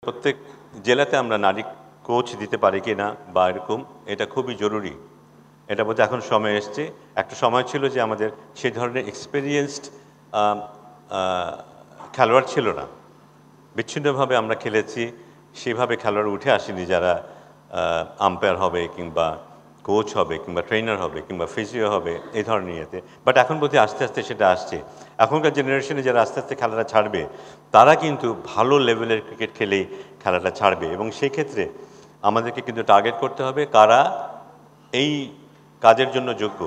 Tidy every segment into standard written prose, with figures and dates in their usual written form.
প্রত্যেক জেলাতে আমরা নারী কোচ দিতে পারি কি না বা এরকম, এটা খুবই জরুরি। এটা বলতে এখন সময় এসছে। একটা সময় ছিল যে আমাদের সেই ধরনের এক্সপেরিয়েন্সড খেলোয়াড় ছিল না, বিচ্ছিন্নভাবে আমরা খেলেছি, সেভাবে খেলোয়াড় উঠে আসেনি যারা আম্পায়ার হবে কিংবা কোচ হবে কিংবা ট্রেনার হবে কিংবা ফিজিও হবে এই ধরনের ইয়েতে। বাট এখন বলতে আস্তে আস্তে সেটা আসছে। এখনকার জেনারেশনে যারা আস্তে আস্তে খেলাটা ছাড়বে তারা কিন্তু ভালো লেভেলের ক্রিকেট খেলেই খেলাটা ছাড়বে, এবং সেই ক্ষেত্রে আমাদেরকে কিন্তু টার্গেট করতে হবে কারা এই কাজের জন্য যোগ্য।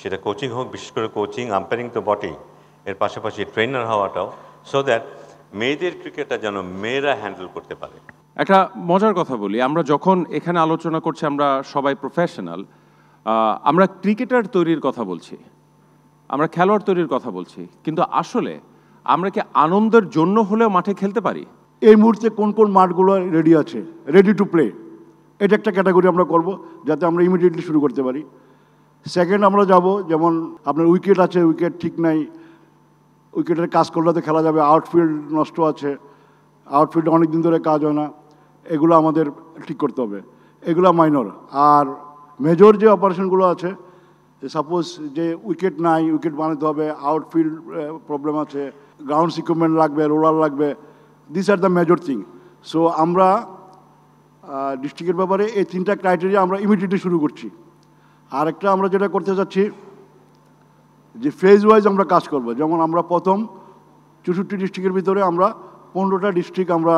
সেটা কোচিং হোক, বিশেষ করে কোচিং, আম্পায়ারিং তো বটেই, এর পাশাপাশি ট্রেনার হওয়াটাও, সো দ্যাট মেয়েদের ক্রিকেটটা যেন মেয়েরা হ্যান্ডেল করতে পারে। একটা মজার কথা বলি, আমরা যখন এখানে আলোচনা করছি আমরা সবাই প্রফেশনাল, আমরা ক্রিকেটার তৈরির কথা বলছি, আমরা খেলোয়াড় তৈরির কথা বলছি, কিন্তু আসলে আমরা কি আনন্দের জন্য হলেও মাঠে খেলতে পারি? এই মুহূর্তে কোন কোন মাঠগুলো রেডি আছে, রেডি টু প্লে, এটা একটা ক্যাটাগরি আমরা করব যাতে আমরা ইমিডিয়েটলি শুরু করতে পারি। সেকেন্ড, আমরা যাব যেমন আপনার উইকেট আছে, উইকেট ঠিক নাই, উইকেটের কাজ করলে তো খেলা যাবে, আউটফিল্ড নষ্ট আছে, আউটফিল্ডে অনেক দিন ধরে কাজ হয় না, এগুলো আমাদের ঠিক করতে হবে, এগুলো মাইনর। আর মেজর যে অপারেশনগুলো আছে, সাপোজ যে উইকেট নাই, উইকেট বানাতে হবে, আউটফিল্ড প্রবলেম আছে, গ্রাউন্ড ইকুইপমেন্ট লাগবে, রোলার লাগবে, this are the major thing. So আমরা ডিস্ট্রিক্টের ব্যাপারে এই তিনটা ক্রাইটেরিয়া আমরা ইমিডিয়েটলি শুরু করছি। আরেকটা আমরা যেটা করতে চাচ্ছি যে ফেজ ওয়াইজ আমরা কাজ করব। যেমন আমরা প্রথম 64 ডিস্ট্রিক্টের ভিতরে আমরা 15টা ডিস্ট্রিক্ট আমরা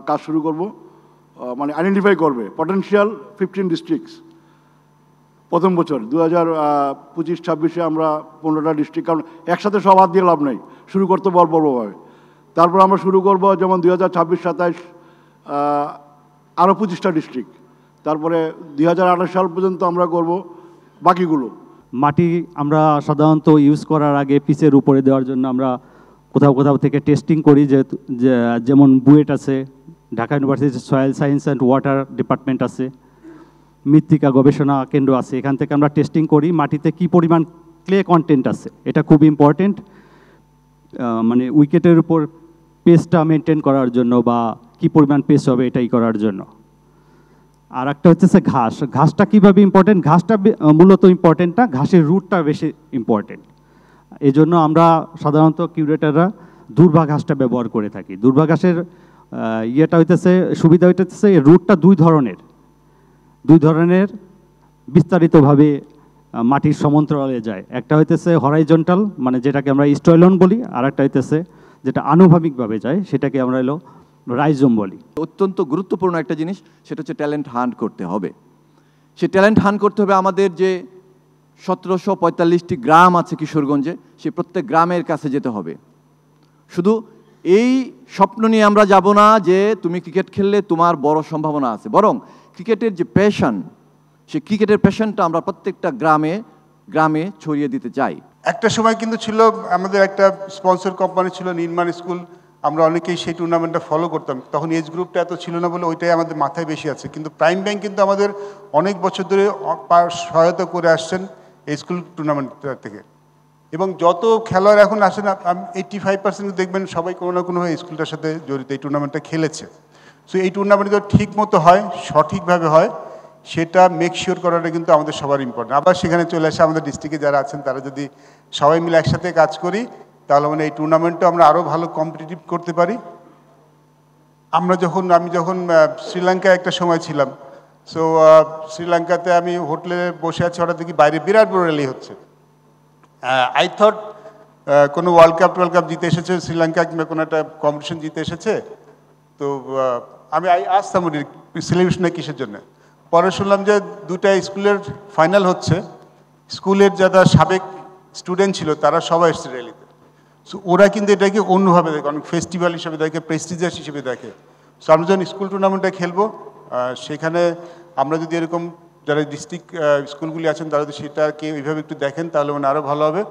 কাজ শুরু করব, মানে আইডেন্টিফাই করবে পটেনশিয়াল 15 ডিস্ট্রিক্টস প্রথম বছর 2025-26-এ আমরা 15টা ডিস্ট্রিক্ট, কারণ একসাথে সব হাত দিয়ে লাভ নেই, শুরু করতে বড়ভাবে। তারপর আমরা শুরু করব যেমন 2026-27 আরও 25টা ডিস্ট্রিক্ট, তারপরে 2028 সাল পর্যন্ত আমরা করব বাকিগুলো। মাটি আমরা সাধারণত ইউজ করার আগে পিচের উপরে দেওয়ার জন্য আমরা কোথাও কোথাও থেকে টেস্টিং করি, যেমন বুয়েট আছে, ঢাকা ইউনিভার্সিটির soil science and water department আছে, মৃত্তিকা গবেষণা কেন্দ্র আছে, এখান থেকে আমরা টেস্টিং করি মাটিতে কি পরিমাণ ক্লে কন্টেন্ট আছে। এটা খুব ইম্পর্টেন্ট, মানে উইকেটের উপর পেসটা মেনটেন করার জন্য বা কি পরিমাণ পেস হবে এটাই করার জন্য। আর একটা হচ্ছে ঘাসটা কীভাবে ইম্পর্টেন্ট, ঘাসটা মূলত ইম্পর্টেন্ট না, ঘাসের রুটটা বেশি ইম্পর্টেন্ট। এই জন্য আমরা সাধারণত কিউরেটাররা দুর্বা ঘাসটা ব্যবহার করে থাকি। দুর্বা ঘাসের ইয়েটা হইতেছে, সুবিধা হইতেছে এর রুটটা দুই ধরনের বিস্তারিতভাবে মাটির সমান্তরালে যায়। একটা হইতেছে হরাইজন্টাল, মানে যেটাকে আমরা স্টয়লন বলি, আর একটা হইতেছে যেটা আনুভূমিকভাবে যায়, সেটাকে আমরা হলো রাইজোম বলি। অত্যন্ত গুরুত্বপূর্ণ একটা জিনিস, সেটা হচ্ছে ট্যালেন্ট হান্ট করতে হবে। সে ট্যালেন্ট হান্ট করতে হবে আমাদের যে 1745টি গ্রাম আছে কিশোরগঞ্জে, সে প্রত্যেক গ্রামের কাছে যেতে হবে। শুধু এই স্বপ্ন নিয়ে আমরা যাব না যে তুমি ক্রিকেট খেললে তোমার বড় সম্ভাবনা আছে, বরং ক্রিকেটের যে প্যাশন, সে ক্রিকেটের প্যাশনটা আমরা প্রত্যেকটা গ্রামে গ্রামে ছড়িয়ে দিতে চাই। একটা সময় কিন্তু ছিল আমাদের একটা স্পন্সর কোম্পানি ছিল নির্মাণ স্কুল, আমরা অনেকেই সেই টুর্নামেন্টটা ফলো করতাম। তখন এজ গ্রুপটা এত ছিল না বলে ওইটাই আমাদের মাথায় বেশি আছে। কিন্তু প্রাইম ব্যাংক কিন্তু আমাদের অনেক বছর ধরে সহায়তা করে আসছেন এই স্কুল টুর্নামেন্টটা থেকে, এবং যত খেলোয়াড় এখন আসেন 85% দেখবেন সবাই কোনো না কোনোভাবে স্কুলটার সাথে জড়িত, এই টুর্নামেন্টটা খেলেছে। সো এই টুর্নামেন্ট যদি ঠিক মতো হয়, সঠিকভাবে হয়, সেটা মেক শিওর করাটা কিন্তু আমাদের সবার ইম্পর্টেন্ট। আবার সেখানে চলে আসে আমাদের ডিস্ট্রিক্টে যারা আছেন তারা যদি সবাই মিলে একসাথে কাজ করি, তাহলে মানে এই টুর্নামেন্টটা আমরা আরও ভালো কম্পিটিটিভ করতে পারি। আমি যখন শ্রীলঙ্কায় একটা সময় ছিলাম, সো শ্রীলঙ্কাতে আমি হোটেলে বসে আছি, হঠাৎ দেখি বাইরে বিরাট বড় র্যালি হচ্ছে। আই থট কোনো ওয়ার্ল্ড কাপ জিতে এসেছে শ্রীলঙ্কা, কিংবা কোনো একটা কম্পিটিশন জিতে এসেছে। তো আমি আসতাম সেলিব্রেশনে কিসের জন্য, পরে শুনলাম যে দুটা স্কুলের ফাইনাল হচ্ছে, স্কুলের যারা সাবেক স্টুডেন্ট ছিল তারা সবাই এসছে র্যালিতে। সো ওরা কিন্তু এটাকে অন্যভাবে দেখে, অনেক ফেস্টিভ্যাল হিসেবে দেখে, প্রেস্টিজিয়াস হিসেবে দেখে। সো আমরা যখন স্কুল টুর্নামেন্টটা খেলবো, সেখানে আমরা যদি এরকম যারা ডিস্ট্রিক্ট স্কুলগুলি আছেন তারা যদি সেটাকে ওইভাবে একটু দেখেন, তাহলে মানে আরও ভালো হবে।